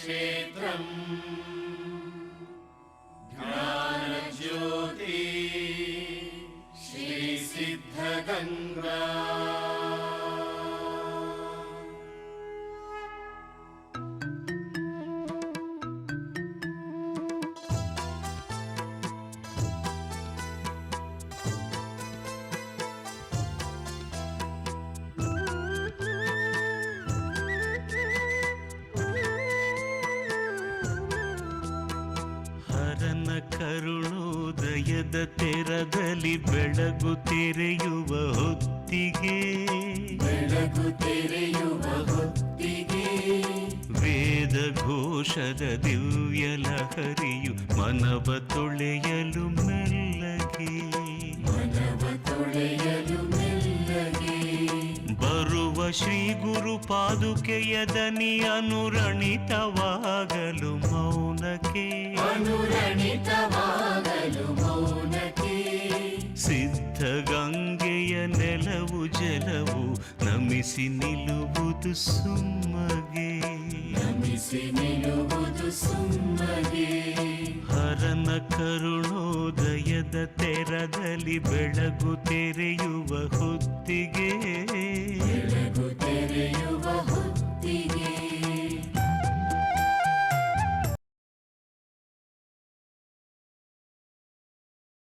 ಕ್ಷೇತ್ರಂ ಜ್ಞಾನಜ್ಯೋತಿ ಶ್ರೀ ಸಿದ್ಧಗಂಗಾ. ಕರುಣೋದಯದ ತೆರದಲ್ಲಿ ಬೆಳಗು ತೆರೆಯುವ ಹೊತ್ತಿಗೆ, ಬೆಳಗು ತೆರೆಯುವ ಹೊತ್ತಿಗೆ ವೇದ ಘೋಷದ ದಿವ್ಯ ಲಹರಿಯು ಮನವ ತೊಳೆಯಲು ಮೆಲ್ಲಗೆ, ಮನವ ತೊಳೆಯಲು ಮೆಲ್ಲಗೆ ಬರುವ ಶ್ರೀ ಗುರು ಪಾದುಕೆಯ ದನಿ ಅನುರಣಿತವಾಗಲು ಮೌನಕ್ಕೆ, ಅನುರಣಿತವಾಗಲು ಮೌನಕ್ಕೆ ಸಿದ್ಧಗಂಗೆಯ ನೆಲವು ಜಲವು ನಮಿಸಿ ನಿಲ್ಲುವುದು ಸುಮ್ಮಗೆ, ನಮಿಸಿ ನಿಲ್ಲುವುದು ಸುಮ್ಮಗೆ. ಹರನ ಕರುಣೋದಯದ ತೆರದಲ್ಲಿ ಬೆಳಗು ತೆರೆಯುವ ಹೊತ್ತಿಗೆ, ಬೆಳಗು